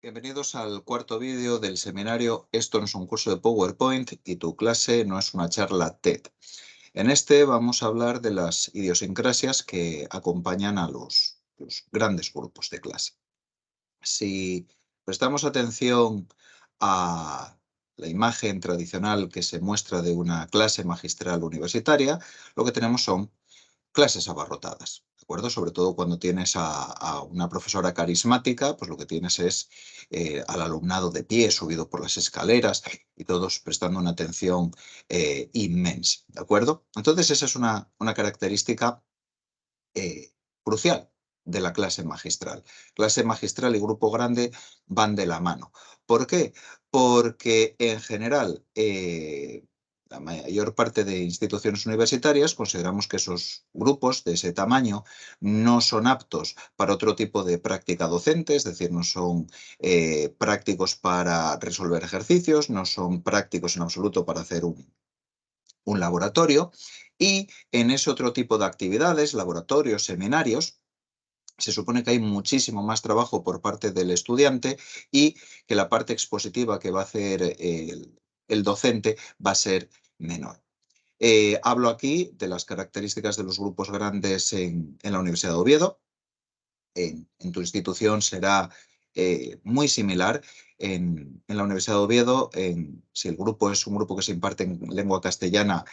Bienvenidos al cuarto vídeo del seminario Esto no es un curso de PowerPoint y tu clase no es una charla TED. En este vamos a hablar de las idiosincrasias que acompañan a los grandes grupos de clase. Si prestamos atención a la imagen tradicional que se muestra de una clase magistral universitaria, lo que tenemos son clases abarrotadas, ¿de acuerdo? Sobre todo cuando tienes a una profesora carismática, pues lo que tienes es al alumnado de pie, subido por las escaleras y todos prestando una atención inmensa, ¿de acuerdo? Entonces esa es una característica crucial de la clase magistral. Clase magistral y grupo grande van de la mano. ¿Por qué? Porque en general la mayor parte de instituciones universitarias consideramos que esos grupos de ese tamaño no son aptos para otro tipo de práctica docente, es decir, no son prácticos para resolver ejercicios, no son prácticos en absoluto para hacer un laboratorio, y en ese otro tipo de actividades, laboratorios, seminarios, se supone que hay muchísimo más trabajo por parte del estudiante y que la parte expositiva que va a hacer el docente va a ser menor. Hablo aquí de las características de los grupos grandes en la Universidad de Oviedo. En tu institución será muy similar. En la Universidad de Oviedo, si el grupo es un grupo que se imparte en lengua castellana,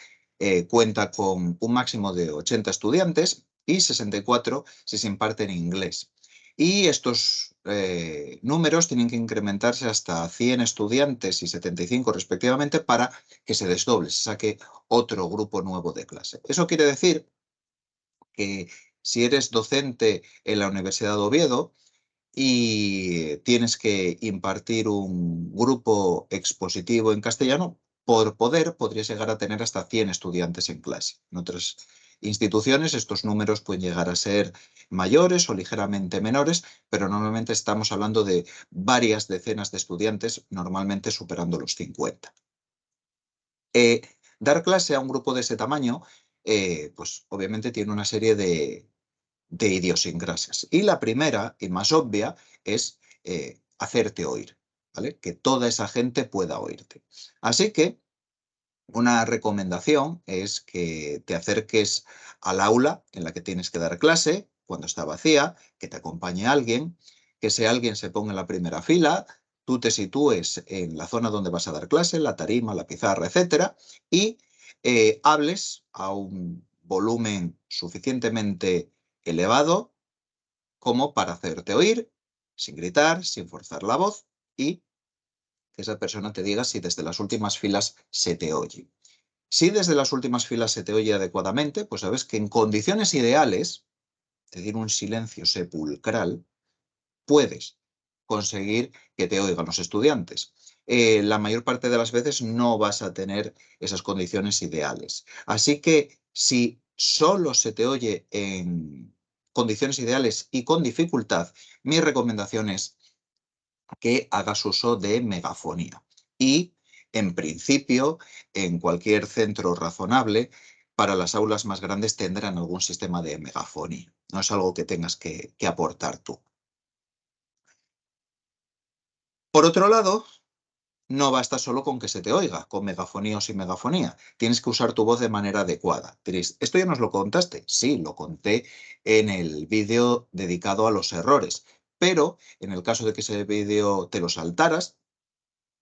cuenta con un máximo de 80 estudiantes y 64 si se imparte en inglés. Y estos números tienen que incrementarse hasta 100 estudiantes y 75 respectivamente para que se desdoble, se saque otro grupo nuevo de clase. Eso quiere decir que si eres docente en la Universidad de Oviedo y tienes que impartir un grupo expositivo en castellano, por poder podrías llegar a tener hasta 100 estudiantes en clase. En otras instituciones estos números pueden llegar a ser mayores o ligeramente menores, pero normalmente estamos hablando de varias decenas de estudiantes, normalmente superando los 50. Eh, Dar clase a un grupo de ese tamaño, pues obviamente tiene una serie de idiosincrasias. Y la primera y más obvia es hacerte oír, ¿vale? Que toda esa gente pueda oírte. Así que una recomendación es que te acerques al aula en la que tienes que dar clase, cuando está vacía, que te acompañe alguien, que ese alguien se ponga en la primera fila, tú te sitúes en la zona donde vas a dar clase, la tarima, la pizarra, etcétera, y hables a un volumen suficientemente elevado como para hacerte oír, sin gritar, sin forzar la voz, y que esa persona te diga si desde las últimas filas se te oye. Si desde las últimas filas se te oye adecuadamente, pues sabes que en condiciones ideales, es decir, un silencio sepulcral, puedes conseguir que te oigan los estudiantes. La mayor parte de las veces no vas a tener esas condiciones ideales. Así que si solo se te oye en condiciones ideales y con dificultad, mi recomendación es que hagas uso de megafonía. Y, en principio, en cualquier centro razonable, para las aulas más grandes tendrán algún sistema de megafonía. No es algo que tengas que aportar tú. Por otro lado, no basta solo con que se te oiga, con megafonía o sin megafonía. Tienes que usar tu voz de manera adecuada. Diréis, ¿esto ya nos lo contaste? Sí, lo conté en el vídeo dedicado a los errores. Pero en el caso de que ese vídeo te lo saltaras,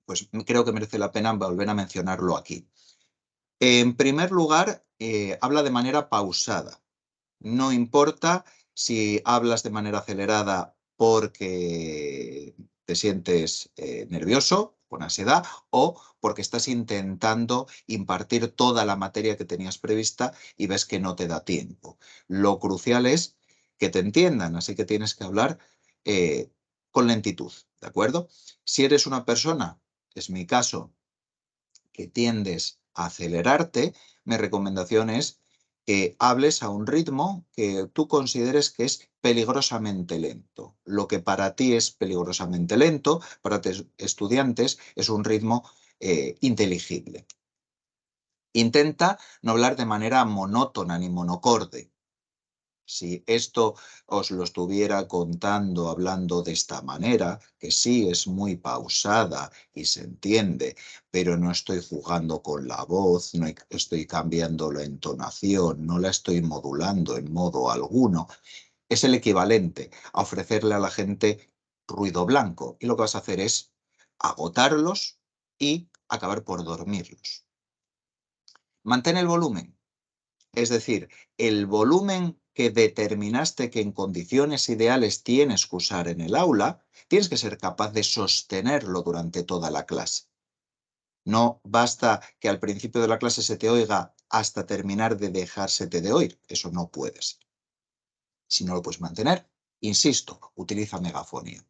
pues creo que merece la pena volver a mencionarlo aquí. En primer lugar, habla de manera pausada. No importa si hablas de manera acelerada porque te sientes nervioso, con ansiedad, o porque estás intentando impartir toda la materia que tenías prevista y ves que no te da tiempo. Lo crucial es que te entiendan, así que tienes que hablar con lentitud, ¿de acuerdo? Si eres una persona, es mi caso, que tiendes a acelerarte, mi recomendación es que hables a un ritmo que tú consideres que es peligrosamente lento. Lo que para ti es peligrosamente lento, para tus estudiantes es un ritmo inteligible. Intenta no hablar de manera monótona ni monocorde. Si esto os lo estuviera contando hablando de esta manera, que sí es muy pausada y se entiende, pero no estoy jugando con la voz, no estoy cambiando la entonación, no la estoy modulando en modo alguno, es el equivalente a ofrecerle a la gente ruido blanco. Y lo que vas a hacer es agotarlos y acabar por dormirlos. Mantén el volumen. Es decir, el volumen que determinaste que en condiciones ideales tienes que usar en el aula, tienes que ser capaz de sostenerlo durante toda la clase. No basta que al principio de la clase se te oiga hasta terminar de dejársete de oír. Eso no puedes. Si no lo puedes mantener, insisto, utiliza megafonía.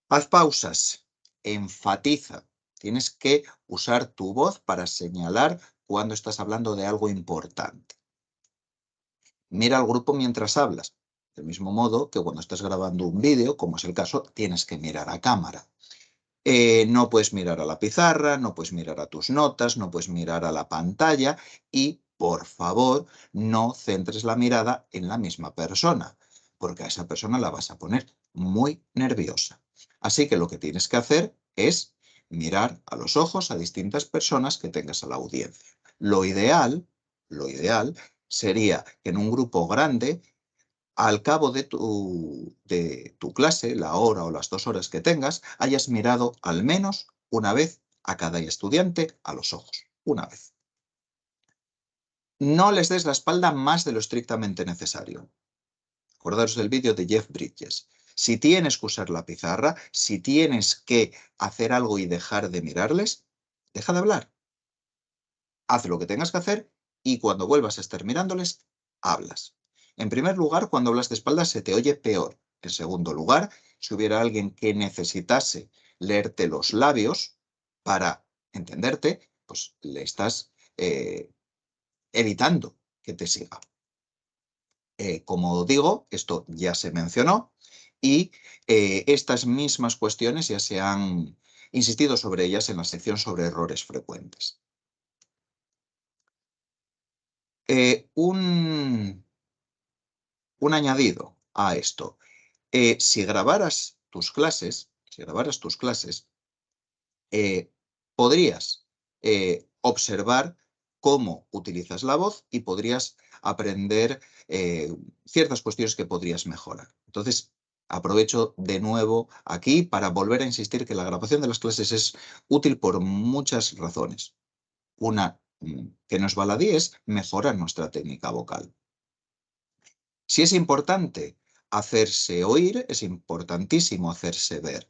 Haz pausas, enfatiza. Tienes que usar tu voz para señalar cuando estás hablando de algo importante. Mira al grupo mientras hablas. Del mismo modo que cuando estás grabando un vídeo, como es el caso, tienes que mirar a cámara. No puedes mirar a la pizarra, no puedes mirar a tus notas, no puedes mirar a la pantalla y, por favor, no centres la mirada en la misma persona, porque a esa persona la vas a poner muy nerviosa. Así que lo que tienes que hacer es mirar a los ojos a distintas personas que tengas a la audiencia. Lo ideal sería que en un grupo grande, al cabo de tu clase, la hora o las 2 horas que tengas, hayas mirado al menos una vez a cada estudiante a los ojos. Una vez. No les des la espalda más de lo estrictamente necesario. Acordaros del vídeo de Jeff Bridges. Si tienes que usar la pizarra, si tienes que hacer algo y dejar de mirarles, deja de hablar. Haz lo que tengas que hacer y cuando vuelvas a estar mirándoles, hablas. En primer lugar, cuando hablas de espaldas se te oye peor. En segundo lugar, si hubiera alguien que necesitase leerte los labios para entenderte, pues le estás evitando que te siga. Como digo, esto ya se mencionó y estas mismas cuestiones ya se han insistido sobre ellas en la sección sobre errores frecuentes. Un añadido a esto. Si grabaras tus clases, podrías observar cómo utilizas la voz y podrías aprender ciertas cuestiones que podrías mejorar. Entonces, aprovecho de nuevo aquí para volver a insistir que la grabación de las clases es útil por muchas razones. Una que nos baladí es mejorar nuestra técnica vocal. Si es importante hacerse oír, es importantísimo hacerse ver.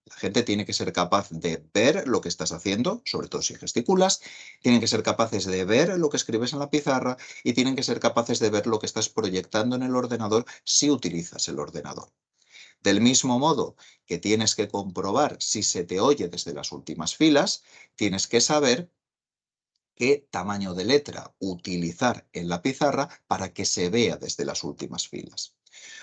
La gente tiene que ser capaz de ver lo que estás haciendo, sobre todo si gesticulas, tienen que ser capaces de ver lo que escribes en la pizarra y tienen que ser capaces de ver lo que estás proyectando en el ordenador si utilizas el ordenador. Del mismo modo que tienes que comprobar si se te oye desde las últimas filas, tienes que saber qué tamaño de letra utilizar en la pizarra para que se vea desde las últimas filas.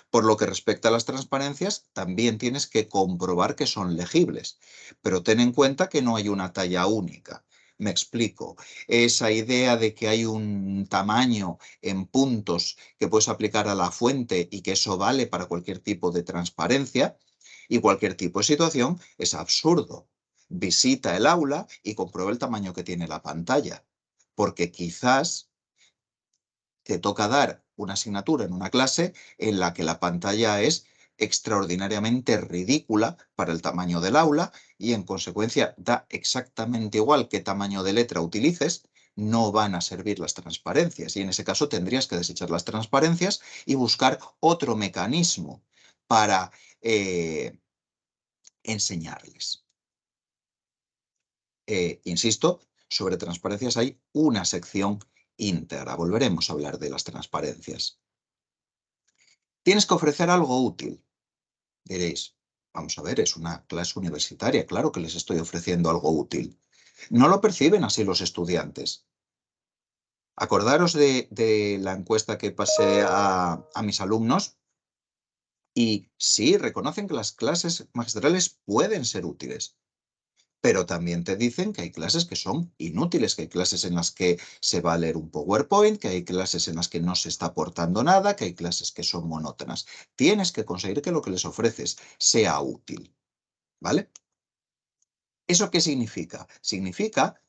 Por lo que respecta a las transparencias, también tienes que comprobar que son legibles, pero ten en cuenta que no hay una talla única. Me explico. Esa idea de que hay un tamaño en puntos que puedes aplicar a la fuente y que eso vale para cualquier tipo de transparencia y cualquier tipo de situación es absurdo. Visita el aula y comprueba el tamaño que tiene la pantalla, porque quizás te toca dar una asignatura en una clase en la que la pantalla es extraordinariamente ridícula para el tamaño del aula y en consecuencia da exactamente igual qué tamaño de letra utilices, no van a servir las transparencias y en ese caso tendrías que desechar las transparencias y buscar otro mecanismo para enseñarles. Insisto, sobre transparencias hay una sección íntegra. Volveremos a hablar de las transparencias. Tienes que ofrecer algo útil. Diréis, vamos a ver, es una clase universitaria, claro que les estoy ofreciendo algo útil. No lo perciben así los estudiantes. Acordaros de la encuesta que pasé a mis alumnos y sí, reconocen que las clases magistrales pueden ser útiles, Pero también te dicen que hay clases que son inútiles, que hay clases en las que se va a leer un PowerPoint, que hay clases en las que no se está aportando nada, que hay clases que son monótonas. Tienes que conseguir que lo que les ofreces sea útil, ¿vale? ¿Eso qué significa? Significa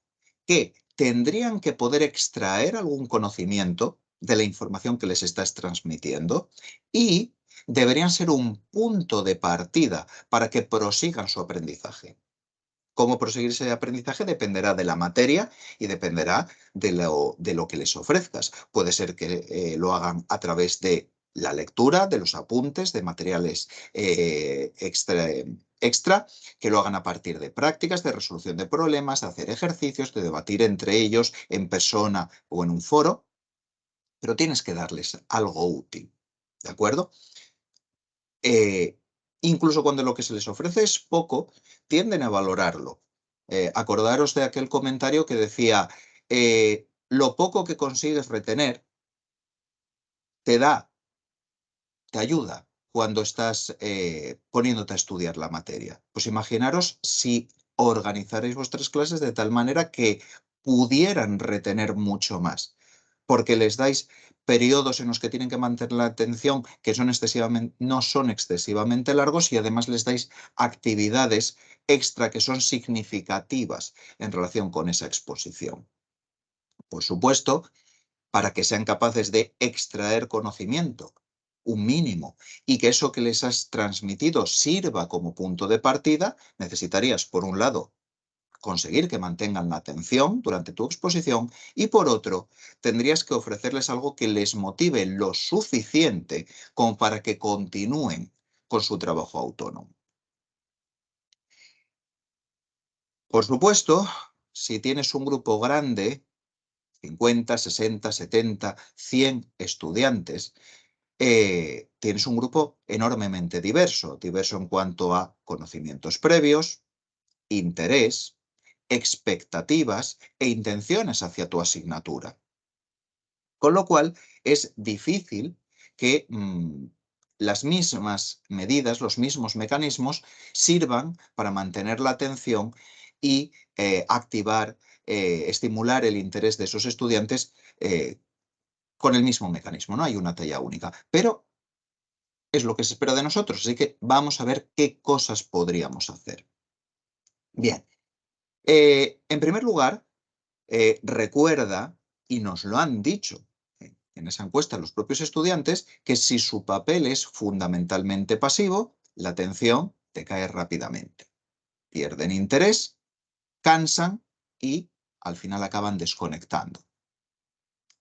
que tendrían que poder extraer algún conocimiento de la información que les estás transmitiendo y deberían ser un punto de partida para que prosigan su aprendizaje. Cómo proseguir ese aprendizaje dependerá de la materia y dependerá de lo que les ofrezcas. Puede ser que lo hagan a través de la lectura, de los apuntes, de materiales extra, que lo hagan a partir de prácticas, de resolución de problemas, de hacer ejercicios, de debatir entre ellos en persona o en un foro, pero tienes que darles algo útil, ¿de acuerdo? eh, Incluso cuando lo que se les ofrece es poco, tienden a valorarlo. Acordaros de aquel comentario que decía, lo poco que consigues retener te da, te ayuda cuando estás poniéndote a estudiar la materia. Pues imaginaros si organizaréis vuestras clases de tal manera que pudieran retener mucho más, porque les dais periodos en los que tienen que mantener la atención que no son excesivamente largos y además les dais actividades extra que son significativas en relación con esa exposición. Por supuesto, para que sean capaces de extraer conocimiento, un mínimo, y que eso que les has transmitido sirva como punto de partida, necesitarías, por un lado, conseguir que mantengan la atención durante tu exposición y, por otro, tendrías que ofrecerles algo que les motive lo suficiente como para que continúen con su trabajo autónomo. Por supuesto, si tienes un grupo grande, 50, 60, 70, 100 estudiantes, tienes un grupo enormemente diverso, diverso en cuanto a conocimientos previos, interés, expectativas e intenciones hacia tu asignatura. Con lo cual es difícil que las mismas medidas, los mismos mecanismos sirvan para mantener la atención y activar, estimular el interés de esos estudiantes con el mismo mecanismo. No hay una talla única, pero es lo que se espera de nosotros, así que vamos a ver qué cosas podríamos hacer. Bien, en primer lugar, recuerda, y nos lo han dicho en esa encuesta los propios estudiantes, que si su papel es fundamentalmente pasivo, la atención te cae rápidamente. Pierden interés, cansan y al final acaban desconectando.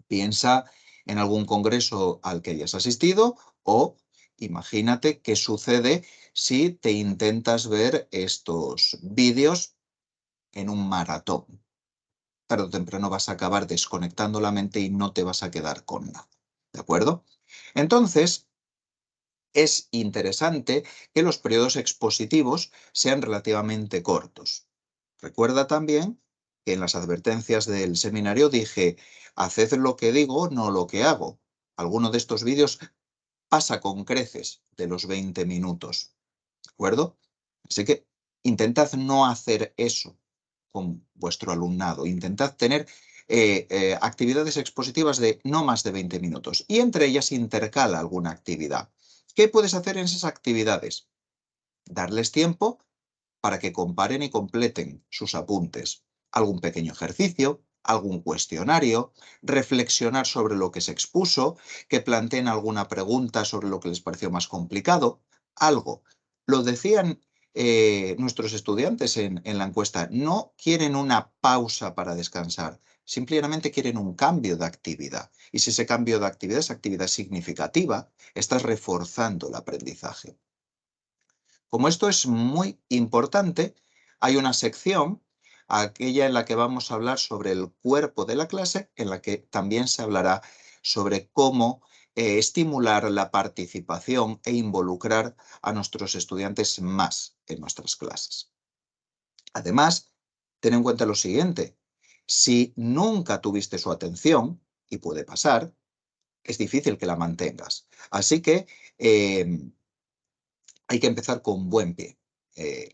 Piensa en algún congreso al que hayas asistido o imagínate qué sucede si te intentas ver estos vídeos en un maratón. Tarde o temprano vas a acabar desconectando la mente y no te vas a quedar con nada. ¿De acuerdo? Entonces, es interesante que los periodos expositivos sean relativamente cortos. Recuerda también que en las advertencias del seminario dije, haced lo que digo, no lo que hago. Alguno de estos vídeos pasa con creces de los 20 minutos. ¿De acuerdo? Así que intentad no hacer eso con vuestro alumnado. Intentad tener actividades expositivas de no más de 20 minutos y entre ellas intercala alguna actividad. ¿Qué puedes hacer en esas actividades? Darles tiempo para que comparen y completen sus apuntes. Algún pequeño ejercicio, algún cuestionario, reflexionar sobre lo que se expuso, que planteen alguna pregunta sobre lo que les pareció más complicado, algo. Lo decían nuestros estudiantes en la encuesta, no quieren una pausa para descansar, simplemente quieren un cambio de actividad. Y si ese cambio de actividad es actividad significativa, estás reforzando el aprendizaje. Como esto es muy importante, hay una sección, aquella en la que vamos a hablar sobre el cuerpo de la clase, en la que también se hablará sobre cómo estimular la participación e involucrar a nuestros estudiantes más en nuestras clases. Además, ten en cuenta lo siguiente, si nunca tuviste su atención, y puede pasar, es difícil que la mantengas. Así que hay que empezar con buen pie.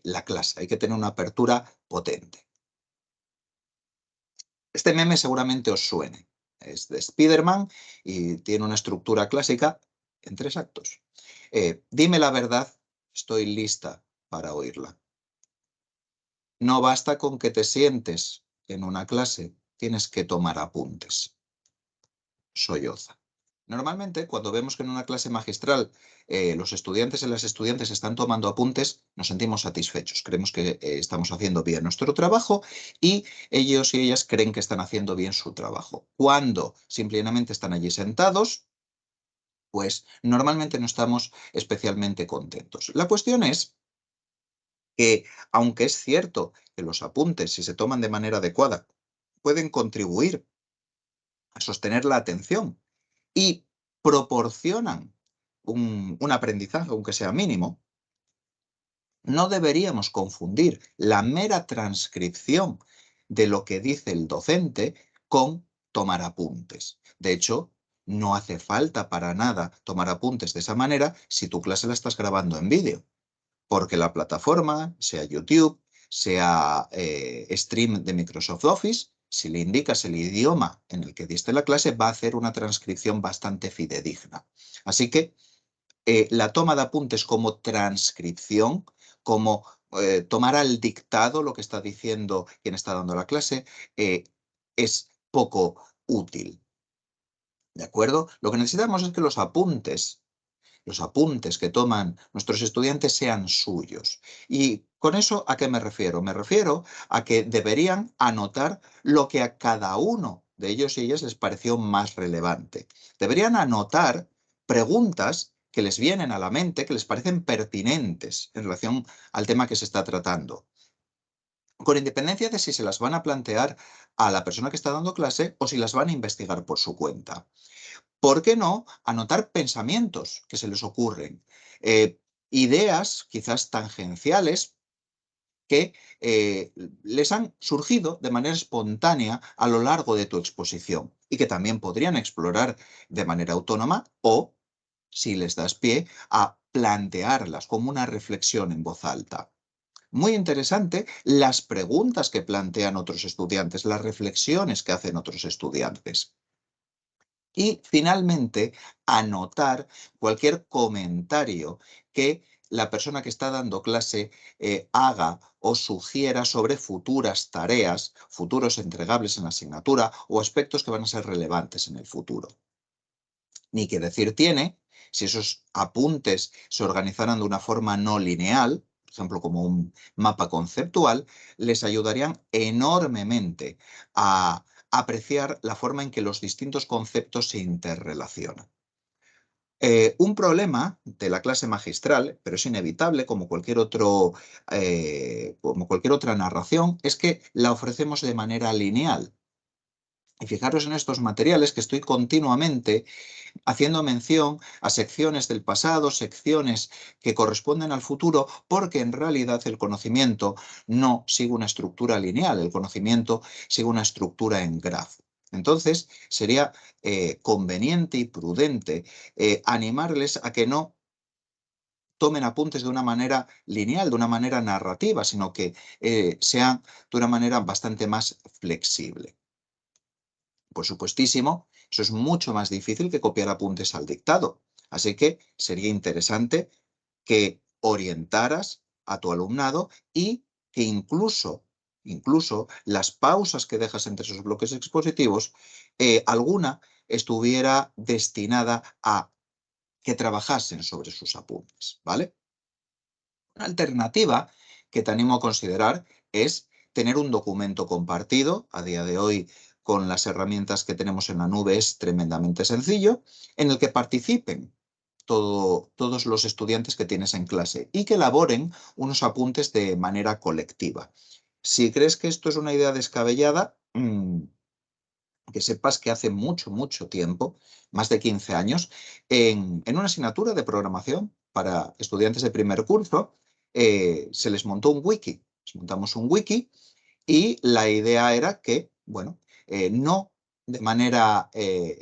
la clase, hay que tener una apertura potente. Este meme seguramente os suene. Es de Spiderman y tiene una estructura clásica en 3 actos. Dime la verdad, estoy lista para oírla. No basta con que te sientes en una clase, tienes que tomar apuntes. Solloza. Normalmente, cuando vemos que en una clase magistral los estudiantes y las estudiantes están tomando apuntes, nos sentimos satisfechos. Creemos que estamos haciendo bien nuestro trabajo y ellos y ellas creen que están haciendo bien su trabajo. Cuando simplemente están allí sentados, pues normalmente no estamos especialmente contentos. La cuestión es que, aunque es cierto que los apuntes, si se toman de manera adecuada, pueden contribuir a sostener la atención y proporcionan un aprendizaje, aunque sea mínimo, no deberíamos confundir la mera transcripción de lo que dice el docente con tomar apuntes. De hecho, no hace falta para nada tomar apuntes de esa manera si tu clase la estás grabando en vídeo, porque la plataforma, sea YouTube, sea Stream de Microsoft Office, si le indicas el idioma en el que diste la clase, va a hacer una transcripción bastante fidedigna. Así que la toma de apuntes como transcripción, como tomar al dictado lo que está diciendo quien está dando la clase, es poco útil. ¿De acuerdo? Lo que necesitamos es que los apuntes que toman nuestros estudiantes sean suyos. ¿Y con eso a qué me refiero? Me refiero a que deberían anotar lo que a cada uno de ellos y ellas les pareció más relevante. Deberían anotar preguntas que les vienen a la mente, que les parecen pertinentes en relación al tema que se está tratando, con independencia de si se las van a plantear a la persona que está dando clase o si las van a investigar por su cuenta. ¿Por qué no anotar pensamientos que se les ocurren? Ideas quizás tangenciales que les han surgido de manera espontánea a lo largo de tu exposición y que también podrían explorar de manera autónoma o, si les das pie, a plantearlas como una reflexión en voz alta. Muy interesante las preguntas que plantean otros estudiantes, las reflexiones que hacen otros estudiantes. Y finalmente, anotar cualquier comentario que la persona que está dando clase haga o sugiera sobre futuras tareas, futuros entregables en la asignatura o aspectos que van a ser relevantes en el futuro. Ni que decir tiene, si esos apuntes se organizaran de una forma no lineal, por ejemplo, como un mapa conceptual, les ayudarían enormemente a apreciar la forma en que los distintos conceptos se interrelacionan. Un problema de la clase magistral, pero es inevitable como cualquier otra narración, es que la ofrecemos de manera lineal. Y fijaros en estos materiales que estoy continuamente haciendo mención a secciones del pasado, secciones que corresponden al futuro, porque en realidad el conocimiento no sigue una estructura lineal, el conocimiento sigue una estructura en grafo. Entonces, sería conveniente y prudente animarles a que no tomen apuntes de una manera lineal, de una manera narrativa, sino que sean de una manera bastante más flexible. Por supuestísimo, eso es mucho más difícil que copiar apuntes al dictado. Así que sería interesante que orientaras a tu alumnado y que incluso las pausas que dejas entre esos bloques expositivos, alguna estuviera destinada a que trabajasen sobre sus apuntes, ¿vale? Una alternativa que te animo a considerar es tener un documento compartido. A día de hoy, con las herramientas que tenemos en la nube, es tremendamente sencillo, en el que participen todos los estudiantes que tienes en clase y que elaboren unos apuntes de manera colectiva. Si crees que esto es una idea descabellada, que sepas que hace mucho, mucho tiempo, más de 15 años, en una asignatura de programación para estudiantes de primer curso, se les montó un wiki. Les montamos un wiki y la idea era que, bueno, no de manera,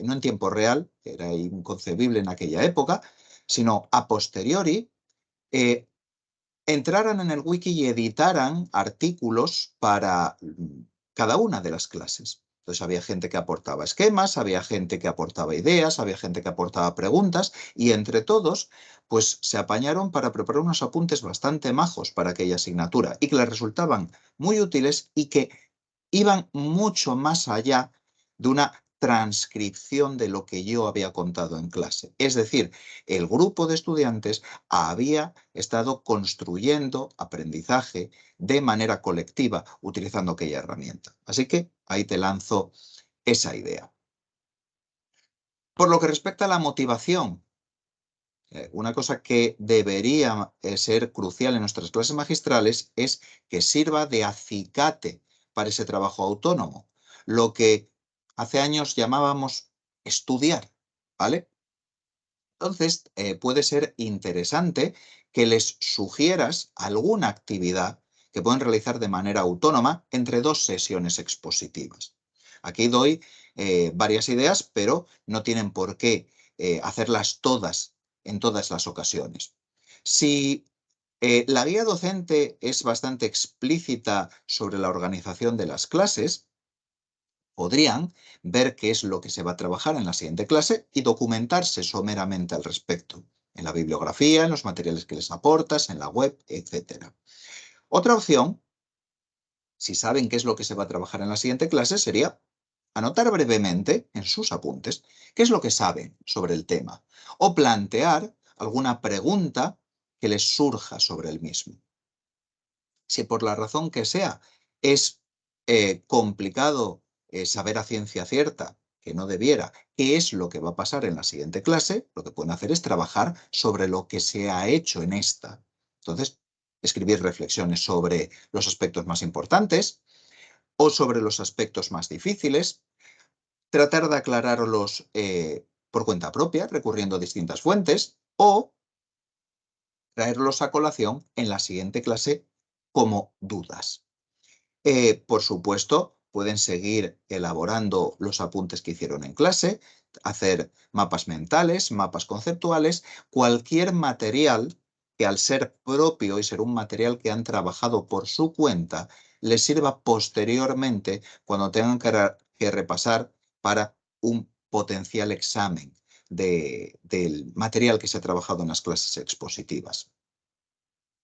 no en tiempo real, era inconcebible en aquella época, sino a posteriori, eh, entraran en el wiki y editaran artículos para cada una de las clases. Entonces había gente que aportaba esquemas, había gente que aportaba ideas, había gente que aportaba preguntas y entre todos pues se apañaron para preparar unos apuntes bastante majos para aquella asignatura y que les resultaban muy útiles y que iban mucho más allá de una transcripción de lo que yo había contado en clase. Es decir, el grupo de estudiantes había estado construyendo aprendizaje de manera colectiva utilizando aquella herramienta. Así que ahí te lanzo esa idea. Por lo que respecta a la motivación, una cosa que debería ser crucial en nuestras clases magistrales es que sirva de acicate para ese trabajo autónomo, lo que hace años llamábamos estudiar, ¿vale? Entonces, puede ser interesante que les sugieras alguna actividad que pueden realizar de manera autónoma entre dos sesiones expositivas. Aquí doy varias ideas, pero no tienen por qué hacerlas todas en todas las ocasiones. Si la guía docente es bastante explícita sobre la organización de las clases, podrían ver qué es lo que se va a trabajar en la siguiente clase y documentarse someramente al respecto, en la bibliografía, en los materiales que les aportas, en la web, etc. Otra opción, si saben qué es lo que se va a trabajar en la siguiente clase, sería anotar brevemente en sus apuntes qué es lo que saben sobre el tema o plantear alguna pregunta que les surja sobre el mismo. Si por la razón que sea es complicado saber a ciencia cierta, que no debiera, qué es lo que va a pasar en la siguiente clase, lo que pueden hacer es trabajar sobre lo que se ha hecho en esta. Entonces, escribir reflexiones sobre los aspectos más importantes o sobre los aspectos más difíciles, tratar de aclararlos por cuenta propia, recurriendo a distintas fuentes, o traerlos a colación en la siguiente clase como dudas. Por supuesto, pueden seguir elaborando los apuntes que hicieron en clase, hacer mapas mentales, mapas conceptuales, cualquier material que al ser propio y ser un material que han trabajado por su cuenta, les sirva posteriormente cuando tengan que repasar para un potencial examen del material que se ha trabajado en las clases expositivas.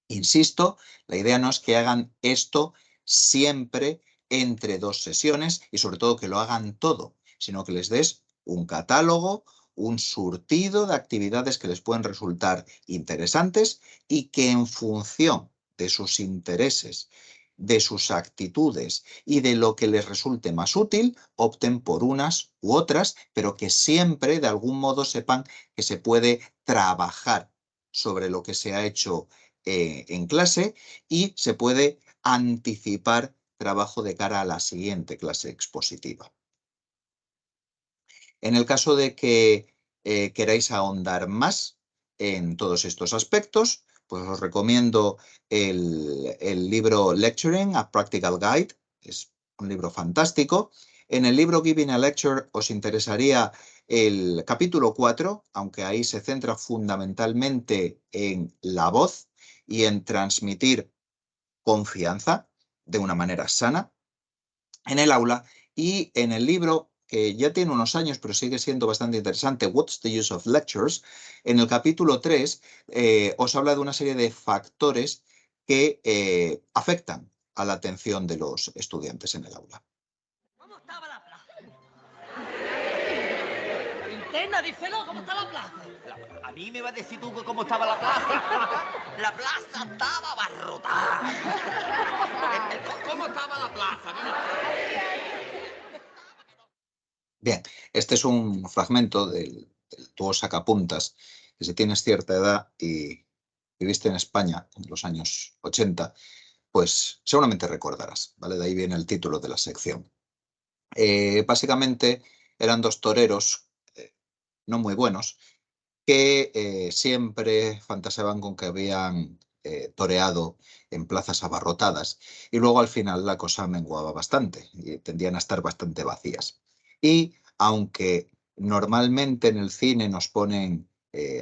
Insisto, la idea no es que hagan esto siempre entre dos sesiones y sobre todo que lo hagan todo, sino que les des un catálogo, un surtido de actividades que les pueden resultar interesantes y que en función de sus intereses, de sus actitudes y de lo que les resulte más útil, opten por unas u otras, pero que siempre de algún modo sepan que se puede trabajar sobre lo que se ha hecho en clase y se puede anticipar trabajo de cara a la siguiente clase expositiva. En el caso de que queráis ahondar más en todos estos aspectos, pues os recomiendo el libro Lecturing, a Practical Guide. Es un libro fantástico. En el libro Giving a Lecture os interesaría el capítulo 4, aunque ahí se centra fundamentalmente en la voz y en transmitir confianza de una manera sana en el aula. Y en el libro, que ya tiene unos años, pero sigue siendo bastante interesante, What's the Use of Lectures, en el capítulo 3 os habla de una serie de factores que afectan a la atención de los estudiantes en el aula. ¿Cómo estaba la plaza? Linterna, díselo, ¿cómo está la plaza? A mí me va a decir tú cómo estaba la plaza. La plaza estaba abarrotada. ¿Cómo estaba la plaza? Bien, este es un fragmento del dúo Sacapuntas, que si tienes cierta edad y viviste en España en los años 80, pues seguramente recordarás, ¿vale? De ahí viene el título de la sección. Básicamente eran dos toreros no muy buenos que siempre fantaseaban con que habían toreado en plazas abarrotadas y luego al final la cosa menguaba bastante y tendían a estar bastante vacías. Y aunque normalmente en el cine nos ponen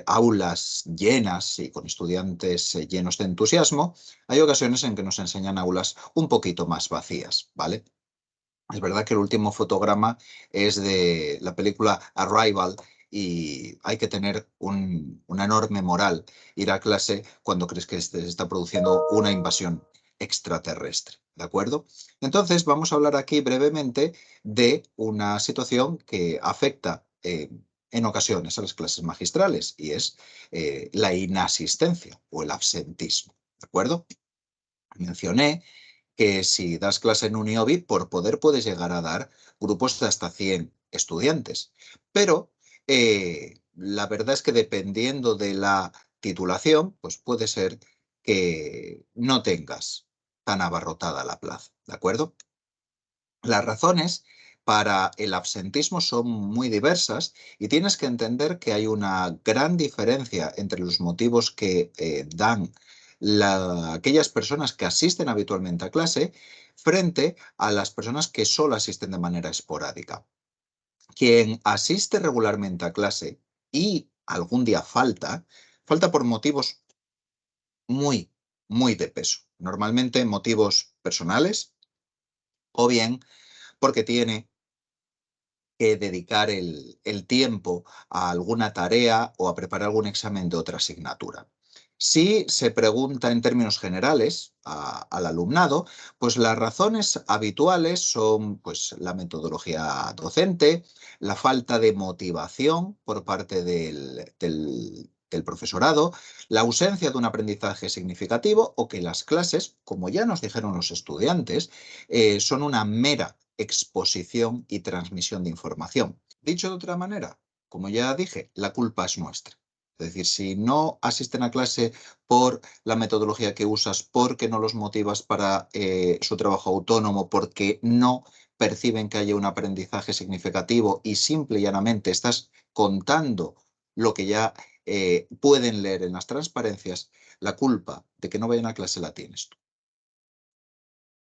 aulas llenas y con estudiantes llenos de entusiasmo, hay ocasiones en que nos enseñan aulas un poquito más vacías, ¿vale? Es verdad que el último fotograma es de la película Arrival y hay que tener una enorme moral ir a clase cuando crees que se está produciendo una invasión extraterrestre, ¿de acuerdo? Entonces vamos a hablar aquí brevemente de una situación que afecta en ocasiones a las clases magistrales y es la inasistencia o el absentismo, ¿de acuerdo? Mencioné que si das clase en un IOBI, por poder puedes llegar a dar grupos de hasta 100 estudiantes. Pero la verdad es que dependiendo de la titulación, pues puede ser que no tengas tan abarrotada la plaza, ¿de acuerdo? Las razones para el absentismo son muy diversas y tienes que entender que hay una gran diferencia entre los motivos que dan aquellas personas que asisten habitualmente a clase frente a las personas que solo asisten de manera esporádica. Quien asiste regularmente a clase y algún día falta por motivos muy, muy de peso. Normalmente motivos personales o bien porque tiene que dedicar el tiempo a alguna tarea o a preparar algún examen de otra asignatura. Si se pregunta en términos generales al alumnado, pues las razones habituales son pues, la metodología docente, la falta de motivación por parte del profesorado, la ausencia de un aprendizaje significativo o que las clases, como ya nos dijeron los estudiantes, son una mera exposición y transmisión de información. Dicho de otra manera, como ya dije, la culpa es nuestra. Es decir, si no asisten a clase por la metodología que usas, porque no los motivas para su trabajo autónomo, porque no perciben que haya un aprendizaje significativo y simple y llanamente estás contando lo que ya pueden leer en las transparencias, la culpa de que no vayan a clase la tienes tú.